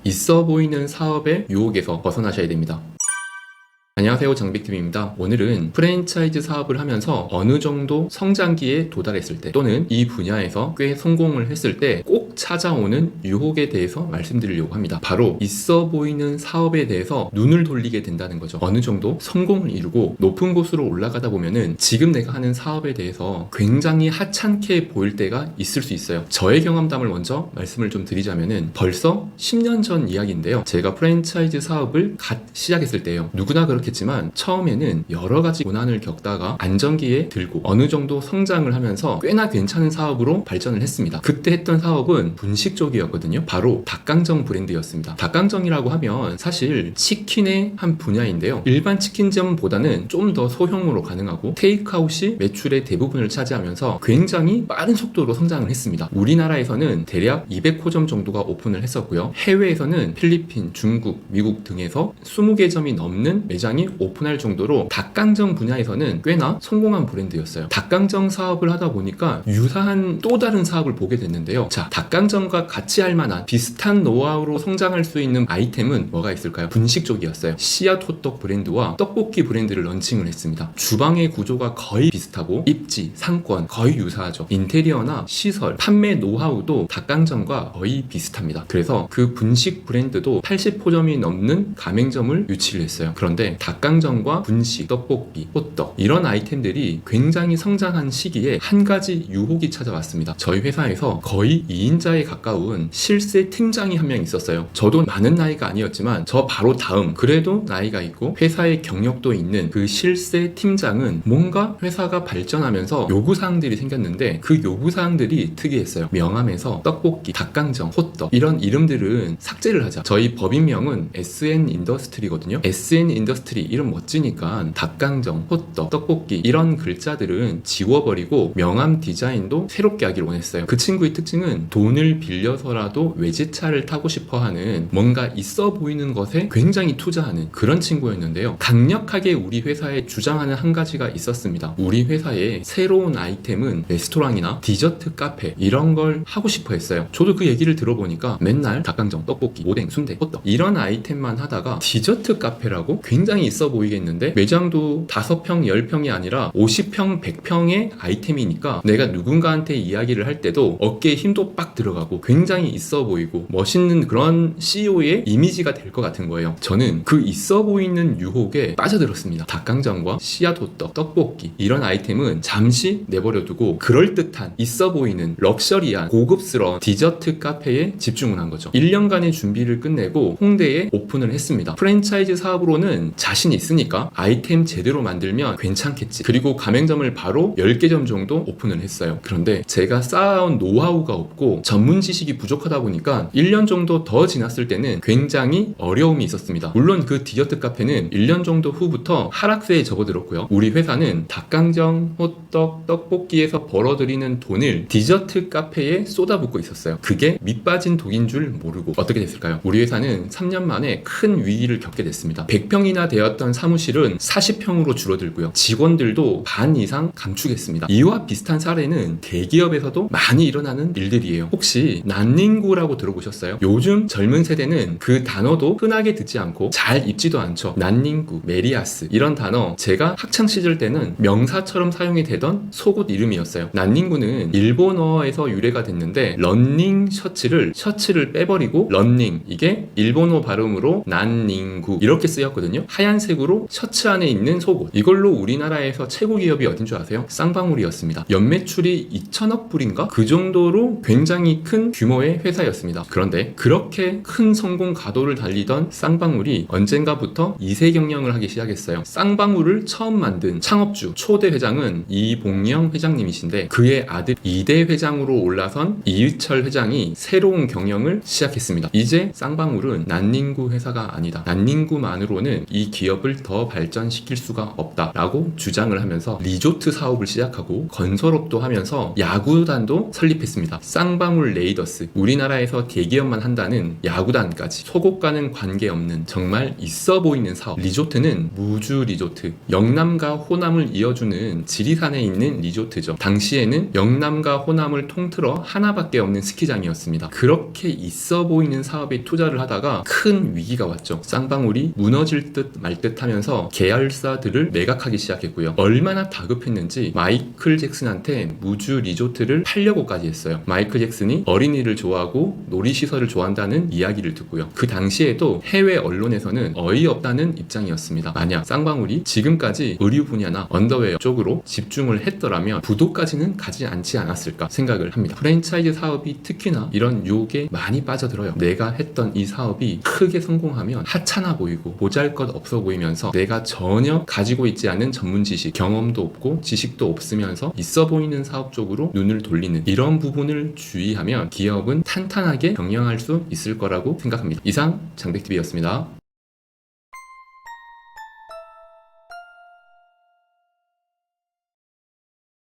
있어 보이는 사업의 유혹에서 벗어나셔야 됩니다. 안녕하세요, 장빅TV입니다. 오늘은 프랜차이즈 사업을 하면서 어느 정도 성장기에 도달했을 때 또는 이 분야에서 꽤 성공을 했을 때 꼭 찾아오는 유혹에 대해서 말씀드리려고 합니다. 바로 있어 보이는 사업에 대해서 눈을 돌리게 된다는 거죠. 어느 정도 성공을 이루고 높은 곳으로 올라가다 보면은 지금 내가 하는 사업에 대해서 굉장히 하찮게 보일 때가 있을 수 있어요. 저의 경험담을 먼저 말씀을 좀 드리자면은 벌써 10년 전 이야기인데요. 제가 프랜차이즈 사업을 갓 시작했을 때예요. 누구나 그렇겠지만 처음에는 여러 가지 고난을 겪다가 안정기에 들고 어느 정도 성장을 하면서 꽤나 괜찮은 사업으로 발전을 했습니다. 그때 했던 사업은 분식 쪽이었거든요. 바로 닭강정 브랜드였습니다. 닭강정이라고 하면 사실 치킨의 한 분야인데요. 일반 치킨점보다는 좀 더 소형으로 가능하고 테이크아웃이 매출의 대부분을 차지하면서 굉장히 빠른 속도로 성장을 했습니다. 우리나라에서는 대략 200호점 정도가 오픈을 했었고요. 해외에서는 필리핀, 중국, 미국 등에서 20개 점이 넘는 매장이 오픈할 정도로 닭강정 분야에서는 꽤나 성공한 브랜드였어요. 닭강정 사업을 하다 보니까 유사한 또 다른 사업을 보게 됐는데요. 자, 닭강정과 같이 할 만한 비슷한 노하우로 성장할 수 있는 아이템은 뭐가 있을까요? 분식 쪽이었어요. 씨앗 호떡 브랜드와 떡볶이 브랜드를 런칭을 했습니다. 주방의 구조가 거의 비슷하고 입지, 상권 거의 유사하죠. 인테리어나 시설, 판매 노하우도 닭강정과 거의 비슷합니다. 그래서 그 분식 브랜드도 80호점이 넘는 가맹점을 유치를 했어요. 그런데 닭강정과 분식, 떡볶이, 호떡 이런 아이템들이 굉장히 성장한 시기에 한 가지 유혹이 찾아왔습니다. 저희 회사에서 거의 2인자에 가까운 실세 팀장이 한 명 있었어요. 저도 많은 나이가 아니었지만 저 바로 다음 그래도 나이가 있고 회사의 경력도 있는 그 실세 팀장은 뭔가 회사가 발전하면서 요구사항들이 생겼는데 그 요구사항들이 특이했어요. 명함에서 떡볶이, 닭강정, 호떡 이런 이름들은 삭제를 하자. 저희 법인명은 SN 인더스트리거든요. SN 인더스트리 이름 멋지니까 닭강정, 호떡, 떡볶이 이런 글자들은 지워버리고 명함 디자인도 새롭게 하길 원했어요. 그 친구의 특징은 돈을 빌려서라도 외제차를 타고 싶어하는 뭔가 있어 보이는 것에 굉장히 투자하는 그런 친구였는데요. 강력하게 우리 회사에 주장하는 한 가지가 있었습니다. 우리 회사에 새로운 아이템은 레스토랑이나 디저트 카페 이런 걸 하고 싶어 했어요. 저도 그 얘기를 들어보니까 맨날 닭강정, 떡볶이, 오뎅, 순대, 호떡 이런 아이템만 하다가 디저트 카페라고 굉장히 있어 보이겠는데 매장도 5평, 10평이 아니라 50평, 100평의 아이템이니까 내가 누군가한테 이야기를 할 때도 어깨에 힘도 빡 들어가고 굉장히 있어 보이고 멋있는 그런 CEO의 이미지가 될 것 같은 거예요. 저는 그 있어 보이는 유혹에 빠져들었습니다. 닭강정과 씨앗 호떡, 떡볶이 이런 아이템은 잠시 내버려두고 그럴듯한 있어 보이는 럭셔리한 고급스러운 디저트 카페에 집중을 한 거죠. 1년간의 준비를 끝내고 홍대에 오픈을 했습니다. 프랜차이즈 사업으로는 자신 있으니까 아이템 제대로 만들면 괜찮겠지. 그리고 가맹점을 바로 10개점 정도 오픈을 했어요. 그런데 제가 쌓아온 노하우가 없고 전문 지식이 부족하다 보니까 1년 정도 더 지났을 때는 굉장히 어려움이 있었습니다. 물론 그 디저트 카페는 1년 정도 후부터 하락세에 접어들었고요. 우리 회사는 닭강정, 호떡, 떡볶이에서 벌어들이는 돈을 디저트 카페에 쏟아붓고 있었어요. 그게 밑빠진 독인 줄 모르고 어떻게 됐을까요? 우리 회사는 3년 만에 큰 위기를 겪게 됐습니다. 100평이나 되었던 사무실은 40평으로 줄어들고요. 직원들도 반 이상 감축했습니다. 이와 비슷한 사례는 대기업에서도 많이 일어나는 일들이에요. 혹시 난닝구라고 들어보셨어요? 요즘 젊은 세대는 그 단어도 흔하게 듣지 않고 잘 입지도 않죠. 난닝구, 메리아스 이런 단어 제가 학창시절 때는 명사처럼 사용이 되던 속옷 이름이었어요. 난닝구는 일본어에서 유래가 됐는데 런닝 셔츠를 빼버리고 런닝 이게 일본어 발음으로 난닝구 이렇게 쓰였거든요. 하얀색으로 셔츠 안에 있는 속옷 이걸로 우리나라에서 최고 기업이 어딘 줄 아세요? 쌍방울이었습니다. 연매출이 2천억 불인가? 그 정도로 굉장히 큰 규모의 회사였습니다. 그런데 그렇게 큰 성공 가도를 달리던 쌍방울이 언젠가부터 2세 경영을 하기 시작했어요. 쌍방울을 처음 만든 창업주 초대 회장은 이봉영 회장님이신데 그의 아들 2대 회장으로 올라선 이유철 회장이 새로운 경영을 시작했습니다. 이제 쌍방울은 난닝구 회사가 아니다. 난닝구만으로는 이 기업을 더 발전시킬 수가 없다라고 주장을 하면서 리조트 사업을 시작하고 건설업도 하면서 야구단도 설립했습니다. 쌍방울 레이더스, 우리나라에서 대기업만 한다는 야구단까지 속옷과는 관계없는 정말 있어 보이는 사업. 리조트는 무주 리조트, 영남과 호남을 이어주는 지리산에 있는 리조트죠. 당시에는 영남과 호남을 통틀어 하나밖에 없는 스키장이었습니다. 그렇게 있어 보이는 사업에 투자를 하다가 큰 위기가 왔죠. 쌍방울이 무너질 듯 말 듯 하면서 계열사들을 매각하기 시작했고요. 얼마나 다급했는지 마이클 잭슨한테 무주 리조트를 팔려고까지 했어요. 마이클 잭슨이 어린이를 좋아하고 놀이시설을 좋아한다는 이야기를 듣고요. 그 당시에도 해외 언론에서는 어이없다는 입장이었습니다. 만약 쌍방울이 지금까지 의류 분야나 언더웨어 쪽으로 집중을 했더라면 부도까지는 가지 않지 않았을까 생각을 합니다. 프랜차이즈 사업이 특히나 이런 유혹에 많이 빠져들어요. 내가 했던 이 사업이 크게 성공하면 하찮아 보이고 보잘것없어 보이면서 내가 전혀 가지고 있지 않은 전문 지식, 경험도 없고 지식도 없으면서 있어 보이는 사업 쪽으로 눈을 돌리는 이런 부분을 주의하면 기업은 탄탄하게 경영할 수 있을 거라고 생각합니다. 이상 장백TV였습니다.